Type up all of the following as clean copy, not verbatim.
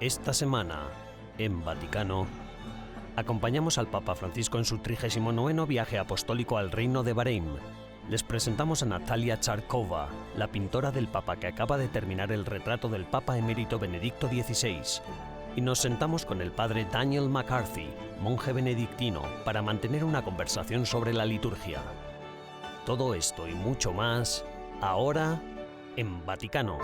Esta semana, en Vaticano, acompañamos al Papa Francisco en su 39º viaje apostólico al Reino de Bahrein. Les presentamos a Natalia Charkova, la pintora del Papa que acaba de terminar el retrato del Papa emérito Benedicto XVI. Y nos sentamos con el padre Daniel McCarthy, monje benedictino, para mantener una conversación sobre la liturgia. Todo esto y mucho más, ahora, en Vaticano.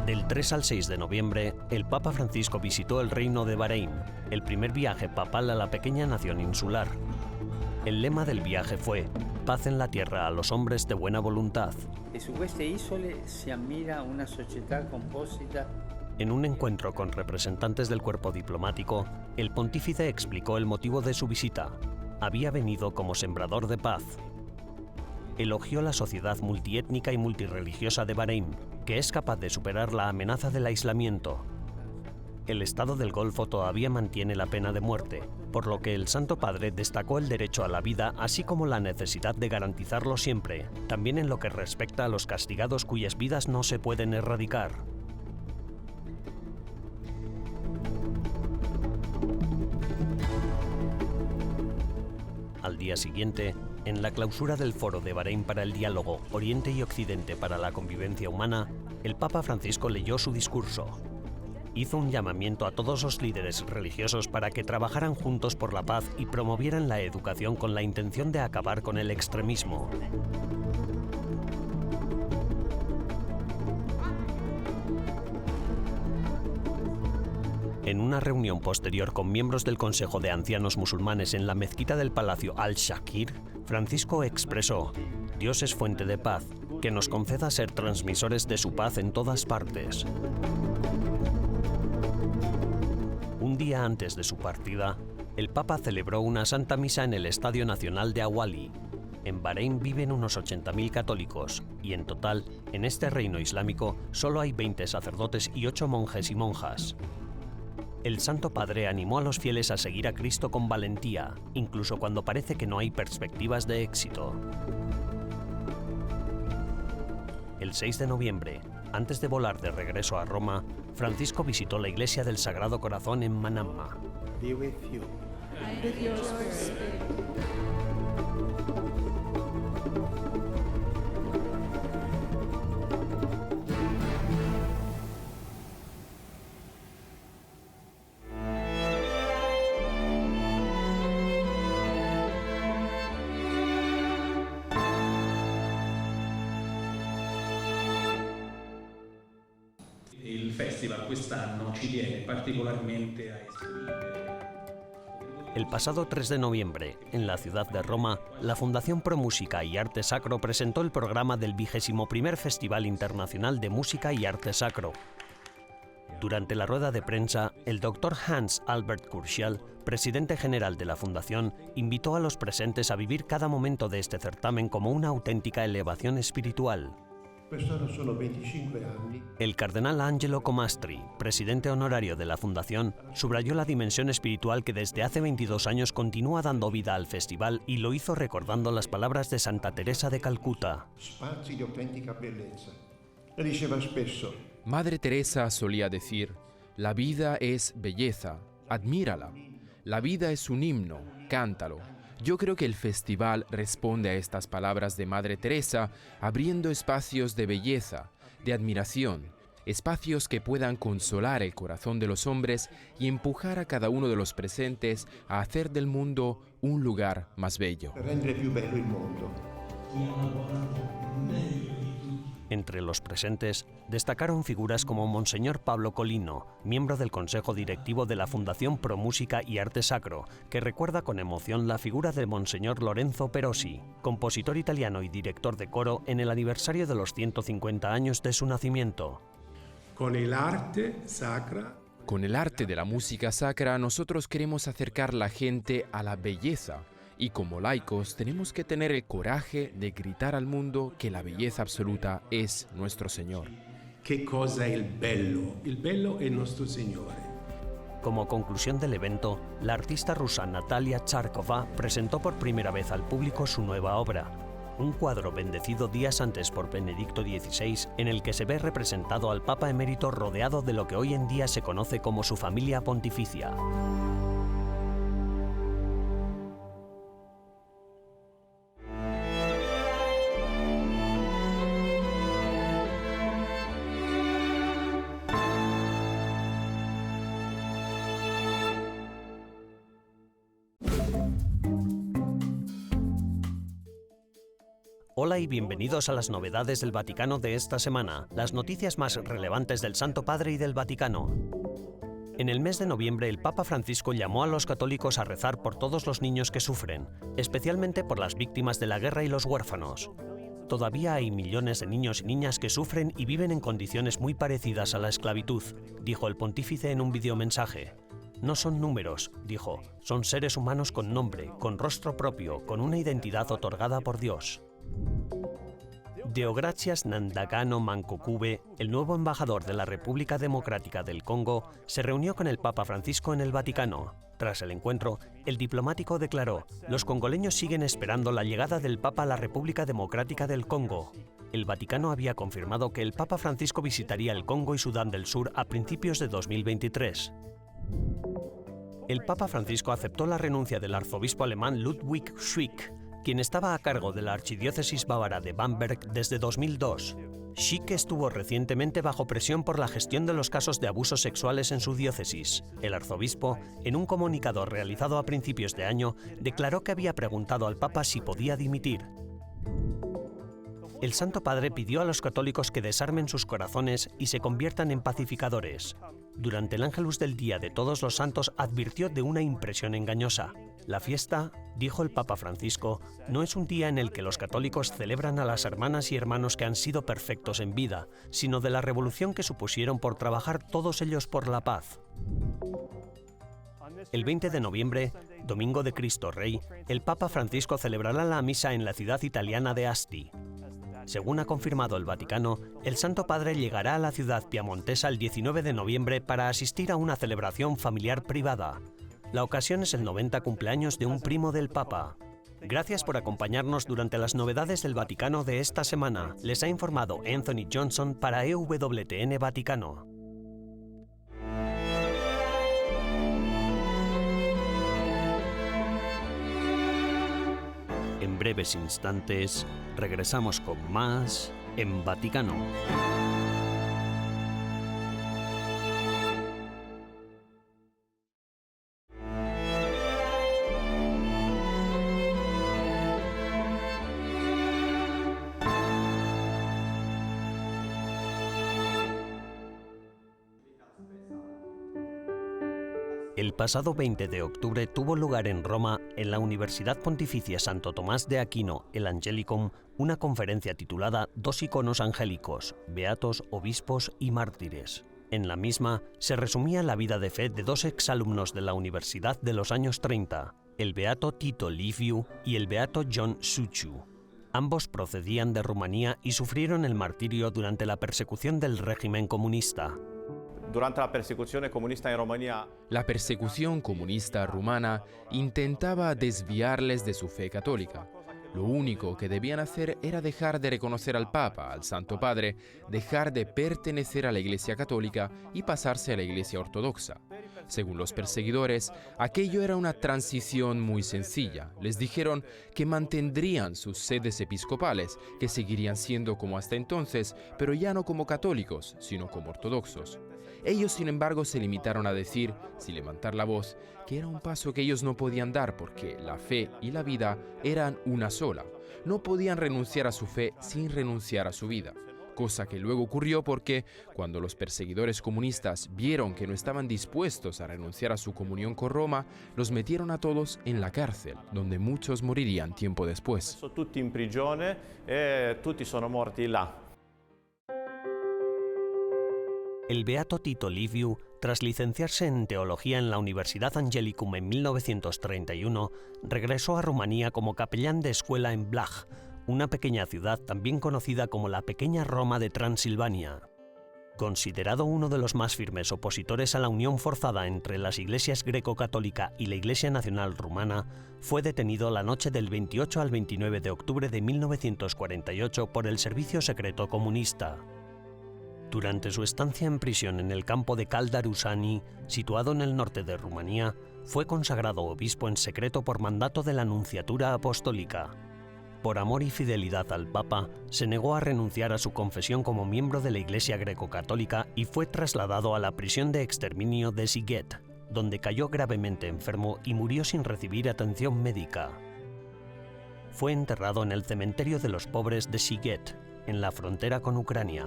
Del 3 al 6 de noviembre, el Papa Francisco visitó el Reino de Bahrein, el primer viaje papal a la pequeña nación insular. El lema del viaje fue «Paz en la tierra a los hombres de buena voluntad». Su queste isole si ammira una società composita. En un encuentro con representantes del cuerpo diplomático, el pontífice explicó el motivo de su visita. Había venido como sembrador de paz. Elogió la sociedad multiétnica y multirreligiosa de Bahrein, que es capaz de superar la amenaza del aislamiento. El Estado del Golfo todavía mantiene la pena de muerte, por lo que el Santo Padre destacó el derecho a la vida, así como la necesidad de garantizarlo siempre, también en lo que respecta a los castigados cuyas vidas no se pueden erradicar. Al día siguiente, en la clausura del Foro de Bahrein para el Diálogo Oriente y Occidente para la Convivencia Humana, el Papa Francisco leyó su discurso. Hizo un llamamiento a todos los líderes religiosos para que trabajaran juntos por la paz y promovieran la educación con la intención de acabar con el extremismo. En una reunión posterior con miembros del Consejo de Ancianos Musulmanes en la mezquita del Palacio Al-Shakir, Francisco expresó: «Dios es fuente de paz, que nos conceda ser transmisores de su paz en todas partes». Un día antes de su partida, el Papa celebró una Santa Misa en el Estadio Nacional de Awali. En Bahrein viven unos 80.000 católicos y en total, en este reino islámico, solo hay 20 sacerdotes y 8 monjes y monjas. El Santo Padre animó a los fieles a seguir a Cristo con valentía, incluso cuando parece que no hay perspectivas de éxito. El 6 de noviembre, antes de volar de regreso a Roma, Francisco visitó la iglesia del Sagrado Corazón en Manama. Be with you. And with your spirit. Il festival quest'anno ci tiene particolarmente a esprimere. El pasado 3 de noviembre, en la ciudad de Roma, la Fundación Pro Música y Arte Sacro presentó el programa del 21º Festival Internacional de Música y Arte Sacro. Durante la rueda de prensa, el Dr. Hans Albert Kurschel, presidente general de la Fundación, invitó a los presentes a vivir cada momento de este certamen como una auténtica elevación espiritual. El cardenal Angelo Comastri, presidente honorario de la Fundación, subrayó la dimensión espiritual que desde hace 22 años continúa dando vida al festival y lo hizo recordando las palabras de Santa Teresa de Calcuta. Madre Teresa solía decir: la vida es belleza, admírala. La vida es un himno, cántalo. Yo creo que el festival responde a estas palabras de Madre Teresa, abriendo espacios de belleza, de admiración, espacios que puedan consolar el corazón de los hombres y empujar a cada uno de los presentes a hacer del mundo un lugar más bello. Entre los presentes destacaron figuras como Monseñor Pablo Colino, miembro del Consejo Directivo de la Fundación Pro Música y Arte Sacro, que recuerda con emoción la figura de Monseñor Lorenzo Perosi, compositor italiano y director de coro en el aniversario de los 150 años de su nacimiento. Con el arte sacra. Con el arte de la música sacra, nosotros queremos acercar la gente a la belleza. Y como laicos tenemos que tener el coraje de gritar al mundo que la belleza absoluta es nuestro Señor. Che cosa è il bello? Il bello è nostro Signore. Como conclusión del evento, la artista rusa Natalia Charkova presentó por primera vez al público su nueva obra. un cuadro bendecido días antes por Benedicto XVI en el que se ve representado al Papa emérito rodeado de lo que hoy en día se conoce como su familia pontificia. Hola y bienvenidos a las novedades del Vaticano de esta semana, las noticias más relevantes del Santo Padre y del Vaticano. En el mes de noviembre, el Papa Francisco llamó a los católicos a rezar por todos los niños que sufren, especialmente por las víctimas de la guerra y los huérfanos. Todavía hay millones de niños y niñas que sufren y viven en condiciones muy parecidas a la esclavitud, dijo el pontífice en un videomensaje. No son números, dijo, son seres humanos con nombre, con rostro propio, con una identidad otorgada por Dios. Deogracias Nandagano Mancocube, el nuevo embajador de la República Democrática del Congo, se reunió con el Papa Francisco en el Vaticano. Tras el encuentro, el diplomático declaró: "Los congoleños siguen esperando la llegada del Papa a la República Democrática del Congo". El Vaticano había confirmado que el Papa Francisco visitaría el Congo y Sudán del Sur a principios de 2023. El Papa Francisco aceptó la renuncia del arzobispo alemán Ludwig Schick, quien estaba a cargo de la archidiócesis bávara de Bamberg desde 2002. Schick estuvo recientemente bajo presión por la gestión de los casos de abusos sexuales en su diócesis. El arzobispo, en un comunicado realizado a principios de año, declaró que había preguntado al Papa si podía dimitir. El Santo Padre pidió a los católicos que desarmen sus corazones y se conviertan en pacificadores. Durante el Ángelus del Día de Todos los Santos advirtió de una impresión engañosa. La fiesta, dijo el Papa Francisco, no es un día en el que los católicos celebran a las hermanas y hermanos que han sido perfectos en vida, sino de la revolución que supusieron por trabajar todos ellos por la paz. El 20 de noviembre, Domingo de Cristo Rey, el Papa Francisco celebrará la misa en la ciudad italiana de Asti. Según ha confirmado el Vaticano, el Santo Padre llegará a la ciudad piamontesa el 19 de noviembre para asistir a una celebración familiar privada. La ocasión es el 90 cumpleaños de un primo del Papa. Gracias por acompañarnos durante las novedades del Vaticano de esta semana. Les ha informado Anthony Johnson para EWTN Vaticano. En breves instantes, regresamos con más en Vaticano. El pasado 20 de octubre tuvo lugar en Roma, en la Universidad Pontificia Santo Tomás de Aquino, el Angelicum, una conferencia titulada Dos iconos angélicos, beatos, obispos y mártires. En la misma se resumía la vida de fe de dos exalumnos de la universidad de los años 30, el beato Tito Liviu y el beato John Suciu. Ambos procedían de Rumanía y sufrieron el martirio durante la persecución del régimen comunista. Durante la persecución comunista en Rumanía, La persecución comunista rumana intentaba desviarles de su fe católica. Lo único que debían hacer era dejar de reconocer al Papa, al Santo Padre, dejar de pertenecer a la Iglesia Católica y pasarse a la Iglesia Ortodoxa. Según los perseguidores, aquello era una transición muy sencilla. Les dijeron que mantendrían sus sedes episcopales, que seguirían siendo como hasta entonces, pero ya no como católicos, sino como ortodoxos. Ellos, sin embargo, se limitaron a decir, sin levantar la voz, que era un paso que ellos no podían dar porque la fe y la vida eran una sola. No podían renunciar a su fe sin renunciar a su vida. Cosa que luego ocurrió porque, cuando los perseguidores comunistas vieron que no estaban dispuestos a renunciar a su comunión con Roma, los metieron a todos en la cárcel, donde muchos morirían tiempo después. sono tutti in prigione e tutti sono morti là. El beato Tito Liviu, tras licenciarse en teología en la Universidad Angelicum en 1931, regresó a Rumanía como capellán de escuela en Blaj, una pequeña ciudad también conocida como la pequeña Roma de Transilvania. Considerado uno de los más firmes opositores a la unión forzada entre las iglesias greco-católica y la Iglesia Nacional Rumana, fue detenido la noche del 28 al 29 de octubre de 1948 por el Servicio Secreto Comunista. Durante su estancia en prisión en el campo de Caldarusani, situado en el norte de Rumanía, fue consagrado obispo en secreto por mandato de la Nunciatura Apostólica. Por amor y fidelidad al Papa, se negó a renunciar a su confesión como miembro de la Iglesia greco-católica y fue trasladado a la prisión de exterminio de Sighet, donde cayó gravemente enfermo y murió sin recibir atención médica. Fue enterrado en el cementerio de los pobres de Sighet, en la frontera con Ucrania.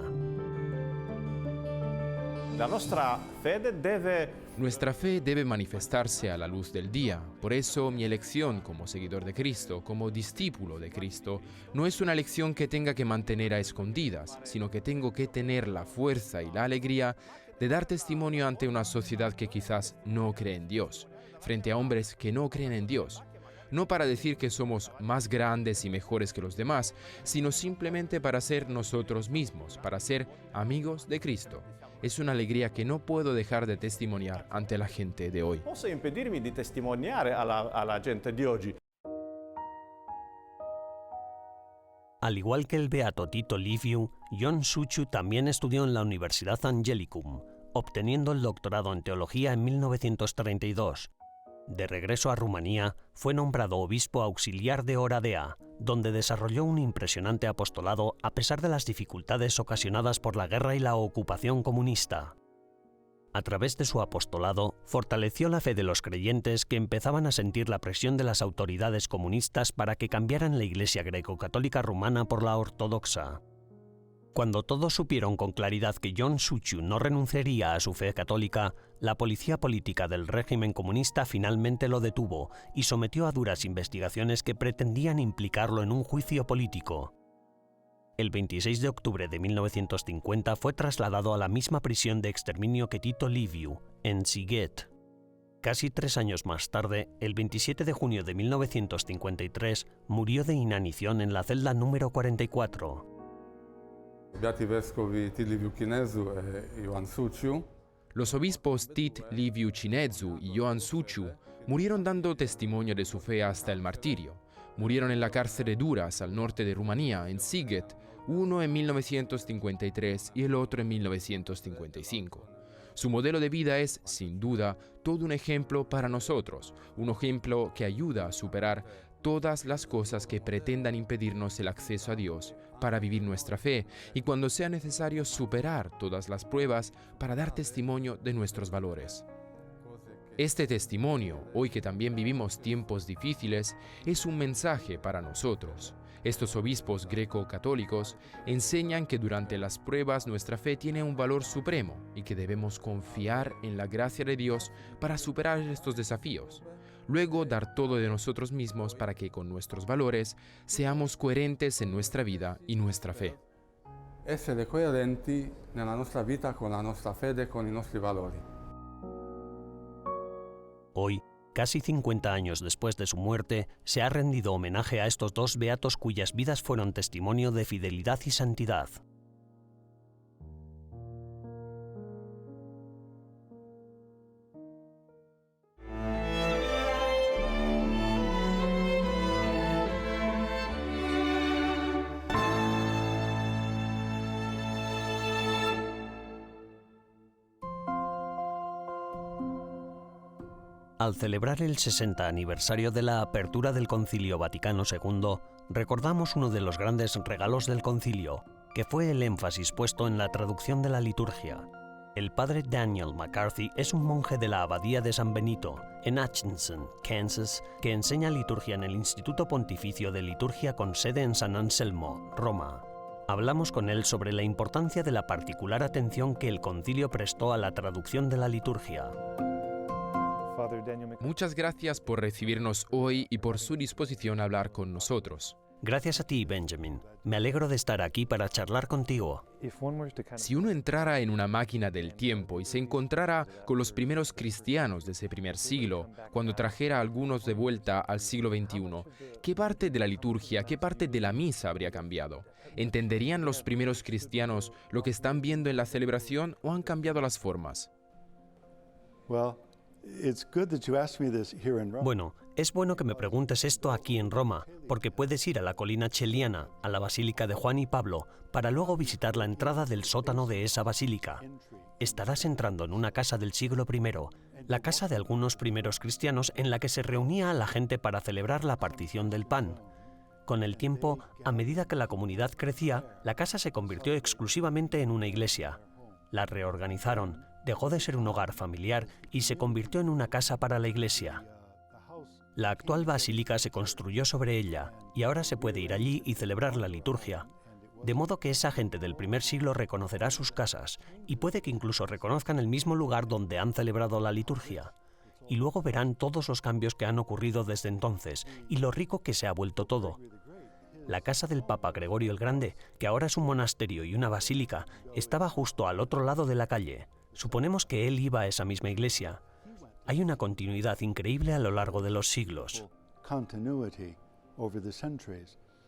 Nuestra fe debe manifestarse a la luz del día. Por eso mi elección como seguidor de Cristo, como discípulo de Cristo, no es una elección que tenga que mantener a escondidas, sino que tengo que tener la fuerza y la alegría de dar testimonio ante una sociedad que quizás no cree en Dios, frente a hombres que no creen en Dios. No para decir que somos más grandes y mejores que los demás, sino simplemente para ser nosotros mismos, para ser amigos de Cristo. Es una alegría que no puedo dejar de testimoniar ante la gente de hoy. Posso impedirmi di testimoniare alla gente di oggi. Al igual que el beato Tito Liviu, Ion Suciu también estudió en la Universidad Angelicum, obteniendo el doctorado en teología en 1932. De regreso a Rumanía, fue nombrado obispo auxiliar de Oradea, donde desarrolló un impresionante apostolado a pesar de las dificultades ocasionadas por la guerra y la ocupación comunista. A través de su apostolado, fortaleció la fe de los creyentes que empezaban a sentir la presión de las autoridades comunistas para que cambiaran la Iglesia greco-católica rumana por la ortodoxa. Cuando todos supieron con claridad que Ion Suciu no renunciaría a su fe católica, la policía política del régimen comunista finalmente lo detuvo y sometió a duras investigaciones que pretendían implicarlo en un juicio político. El 26 de octubre de 1950 fue trasladado a la misma prisión de exterminio que Tito Liviu, en Sighet. Casi 3 años más tarde, el 27 de junio de 1953, murió de inanición en la celda número 44. Los obispos Tit Liviu Cinezu y Ioan Suciu murieron dando testimonio de su fe hasta el martirio. Murieron en la cárcel de Duras, al norte de Rumanía, en Sighet, uno en 1953 y el otro en 1955. Su modelo de vida es, sin duda, todo un ejemplo para nosotros, un ejemplo que ayuda a superar todas las cosas que pretendan impedirnos el acceso a Dios para vivir nuestra fe y cuando sea necesario superar todas las pruebas para dar testimonio de nuestros valores. Este testimonio, hoy que también vivimos tiempos difíciles, es un mensaje para nosotros. Estos obispos greco-católicos enseñan que durante las pruebas nuestra fe tiene un valor supremo y que debemos confiar en la gracia de Dios para superar estos desafíos. Luego dar todo de nosotros mismos para que con nuestros valores seamos coherentes en nuestra vida y nuestra fe. Essere coerenti nella nostra vita con la nostra fede, con i nostri valori. Hoy, casi 50 años después de su muerte, se ha rendido homenaje a estos dos beatos cuyas vidas fueron testimonio de fidelidad y santidad. Al celebrar el 60 aniversario de la apertura del Concilio Vaticano II, recordamos uno de los grandes regalos del concilio, que fue el énfasis puesto en la traducción de la liturgia. El padre Daniel McCarthy es un monje de la Abadía de San Benito, en Atchison, Kansas, que enseña liturgia en el Instituto Pontificio de Liturgia con sede en San Anselmo, Roma. Hablamos con él sobre la importancia de la particular atención que el concilio prestó a la traducción de la liturgia. Muchas gracias por recibirnos hoy y por su disposición a hablar con nosotros. Gracias a ti, Benjamin. Me alegro de estar aquí para charlar contigo. Si uno entrara en una máquina del tiempo y se encontrara con los primeros cristianos de ese primer siglo, cuando trajera a algunos de vuelta al siglo XXI, ¿qué parte de la liturgia, qué parte de la misa habría cambiado? ¿Entenderían los primeros cristianos lo que están viendo en la celebración o han cambiado las formas? Bueno, es bueno que me preguntes esto aquí en Roma, porque puedes ir a la colina Cheliana, a la Basílica de Juan y Pablo, para luego visitar la entrada del sótano de esa basílica. Estarás entrando en una casa del siglo I, la casa de algunos primeros cristianos en la que se reunía a la gente para celebrar la partición del pan. Con el tiempo, a medida que la comunidad crecía, la casa se convirtió exclusivamente en una iglesia. La reorganizaron, dejó de ser un hogar familiar y se convirtió en una casa para la iglesia. La actual basílica se construyó sobre ella y ahora se puede ir allí y celebrar la liturgia. De modo que esa gente del primer siglo reconocerá sus casas y puede que incluso reconozcan el mismo lugar donde han celebrado la liturgia. Y luego verán todos los cambios que han ocurrido desde entonces y lo rico que se ha vuelto todo. La casa del Papa Gregorio el Grande, que ahora es un monasterio y una basílica, estaba justo al otro lado de la calle. Suponemos que él iba a esa misma iglesia. Hay una continuidad increíble a lo largo de los siglos.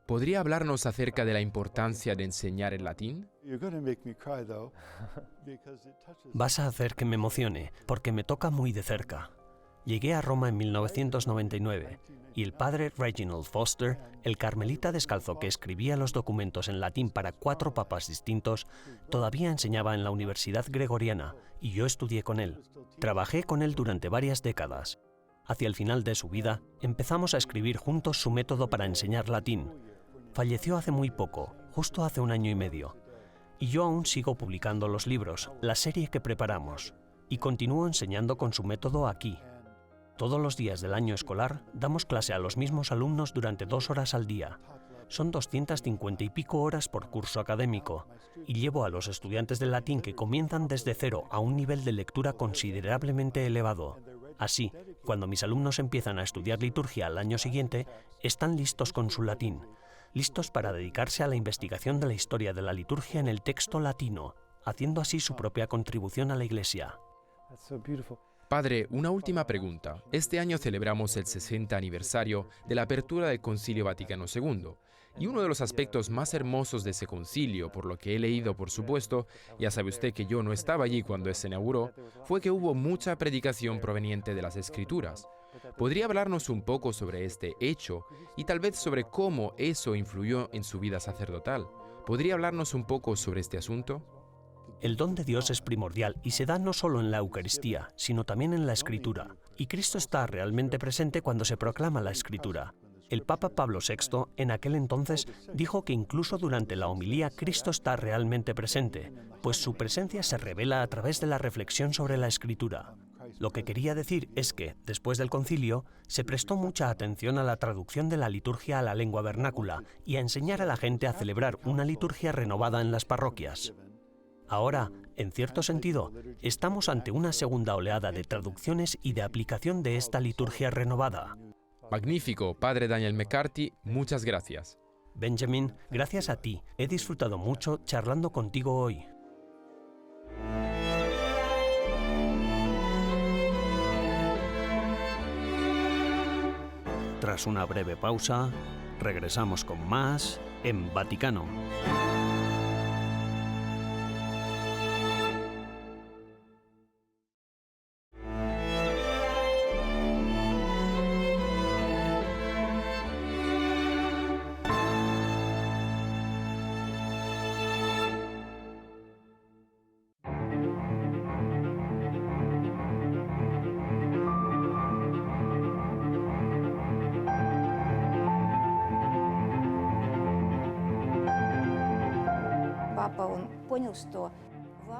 ¿Podría hablarnos acerca de la importancia de enseñar el latín? Vas a hacer que me emocione, porque me toca muy de cerca. Llegué a Roma en 1999 y el padre Reginald Foster, el carmelita descalzo que escribía los documentos en latín para 4 papas distintos, todavía enseñaba en la Universidad Gregoriana y yo estudié con él. Trabajé con él durante varias décadas. Hacia el final de su vida, empezamos a escribir juntos su método para enseñar latín. Falleció hace muy poco, justo hace 1 año y medio. Y yo aún sigo publicando los libros, la serie que preparamos, y continúo enseñando con su método aquí. Todos los días del año escolar damos clase a los mismos alumnos durante 2 horas al día. Son 250 y pico horas por curso académico, y llevo a los estudiantes de latín que comienzan desde cero a un nivel de lectura considerablemente elevado. Así, cuando mis alumnos empiezan a estudiar liturgia al año siguiente, están listos con su latín, listos para dedicarse a la investigación de la historia de la liturgia en el texto latino, haciendo así su propia contribución a la Iglesia. Padre, una última pregunta. Este año celebramos el 60 aniversario de la apertura del Concilio Vaticano II, y uno de los aspectos más hermosos de ese concilio, por lo que he leído, por supuesto, ya sabe usted que yo no estaba allí cuando se inauguró, fue que hubo mucha predicación proveniente de las Escrituras. ¿Podría hablarnos un poco sobre este hecho y tal vez sobre cómo eso influyó en su vida sacerdotal? ¿Podría hablarnos un poco sobre este asunto? El don de Dios es primordial y se da no solo en la Eucaristía, sino también en la Escritura. Y Cristo está realmente presente cuando se proclama la Escritura. El Papa Pablo VI, en aquel entonces, dijo que incluso durante la homilía Cristo está realmente presente, pues su presencia se revela a través de la reflexión sobre la Escritura. Lo que quería decir es que, después del concilio, se prestó mucha atención a la traducción de la liturgia a la lengua vernácula y a enseñar a la gente a celebrar una liturgia renovada en las parroquias. Ahora, en cierto sentido, estamos ante una segunda oleada de traducciones y de aplicación de esta liturgia renovada. Magnífico, Padre Daniel McCarthy, muchas gracias. Benjamin, gracias a ti. He disfrutado mucho charlando contigo hoy. Tras una breve pausa, regresamos con más en Vaticano.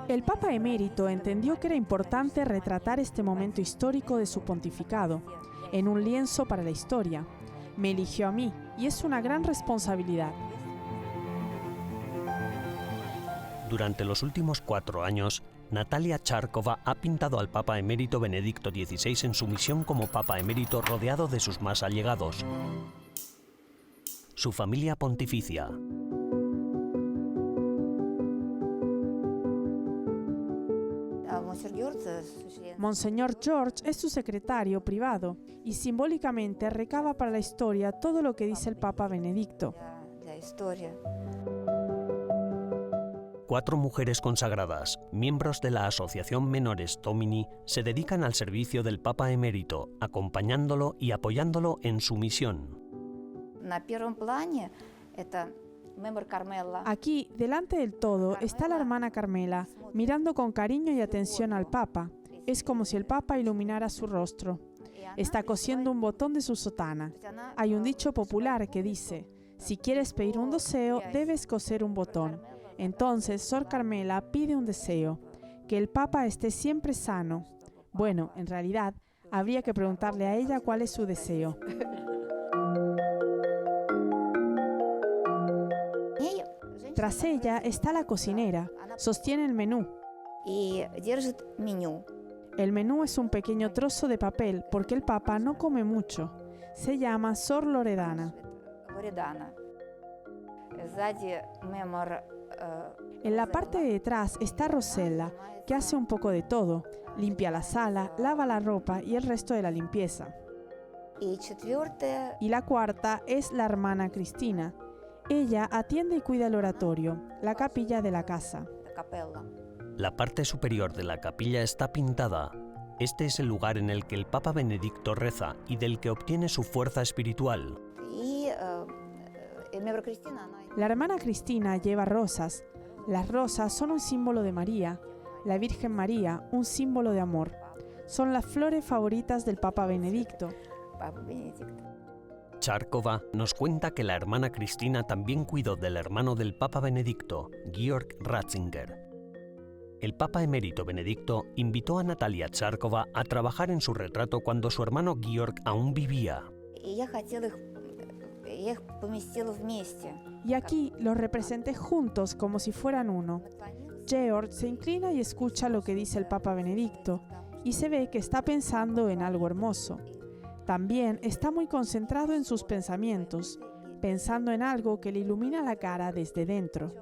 El Papa emérito entendió que era importante retratar este momento histórico de su pontificado en un lienzo para la historia. Me eligió a mí y es una gran responsabilidad. Durante los últimos 4 años, Natalia Charkova ha pintado al Papa emérito Benedicto XVI en su misión como Papa emérito rodeado de sus más allegados. su familia pontificia. Monseñor George es su secretario privado y simbólicamente recaba para la historia todo lo que dice el Papa Benedicto. 4 mujeres consagradas, miembros de la Asociación Menores Domini, se dedican al servicio del Papa Emérito, acompañándolo y apoyándolo en su misión. Aquí, delante del todo, está la hermana Carmela, mirando con cariño y atención al Papa. Es como si el Papa iluminara su rostro. Está cosiendo un botón de su sotana. Hay un dicho popular que dice: si quieres pedir un deseo, debes coser un botón. Entonces, Sor Carmela pide un deseo, que el Papa esté siempre sano. Bueno, en realidad, habría que preguntarle a ella cuál es su deseo. Tras ella está la cocinera, sostiene el menú. El menú es un pequeño trozo de papel porque el Papa no come mucho. Se llama Sor Loredana. En la parte de detrás está Rosella, que hace un poco de todo. Limpia la sala, lava la ropa y el resto de la limpieza. Y la cuarta es la hermana Cristina. Ella atiende y cuida el oratorio, la capilla de la casa. La parte superior de la capilla está pintada. Este es el lugar en el que el Papa Benedicto reza y del que obtiene su fuerza espiritual. La hermana Cristina lleva rosas. Las rosas son un símbolo de María, la Virgen María, un símbolo de amor. Son las flores favoritas del Papa Benedicto. Charkova nos cuenta que la hermana Cristina también cuidó del hermano del Papa Benedicto, Georg Ratzinger. El Papa Emérito Benedicto invitó a Natalia Charkova a trabajar en su retrato cuando su hermano Georg aún vivía. Y aquí los representé juntos como si fueran uno. Georg se inclina y escucha lo que dice el Papa Benedicto y se ve que está pensando en algo hermoso. También está muy concentrado en sus pensamientos, pensando en algo que le ilumina la cara desde dentro.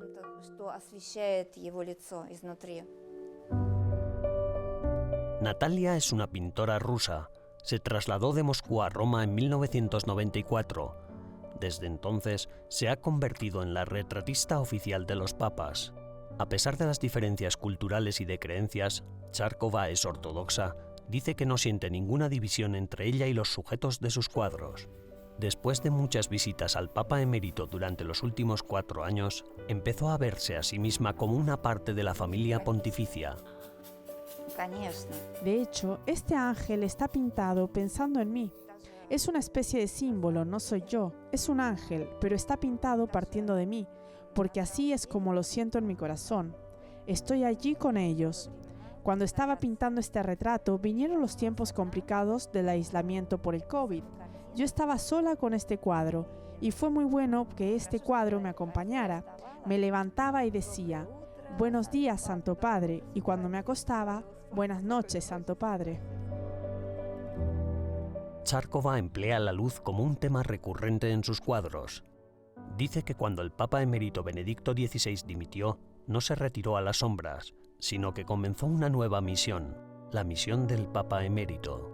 Natalia es una pintora rusa. Se trasladó de Moscú a Roma en 1994. Desde entonces se ha convertido en la retratista oficial de los papas. A pesar de las diferencias culturales y de creencias, Charkova es ortodoxa. Dice que no siente ninguna división entre ella y los sujetos de sus cuadros. Después de muchas visitas al Papa Emérito durante los últimos 4 años, empezó a verse a sí misma como una parte de la familia pontificia. De hecho, este ángel está pintado pensando en mí. Es una especie de símbolo, no soy yo. Es un ángel, pero está pintado partiendo de mí, porque así es como lo siento en mi corazón. Estoy allí con ellos. Cuando estaba pintando este retrato, vinieron los tiempos complicados del aislamiento por el COVID. Yo estaba sola con este cuadro, y fue muy bueno que este cuadro me acompañara. Me levantaba y decía: «Buenos días, Santo Padre», y cuando me acostaba: «Buenas noches, Santo Padre». Charkova emplea la luz como un tema recurrente en sus cuadros. Dice que cuando el Papa Emérito Benedicto XVI dimitió, no se retiró a las sombras, sino que comenzó una nueva misión, la misión del Papa Emérito.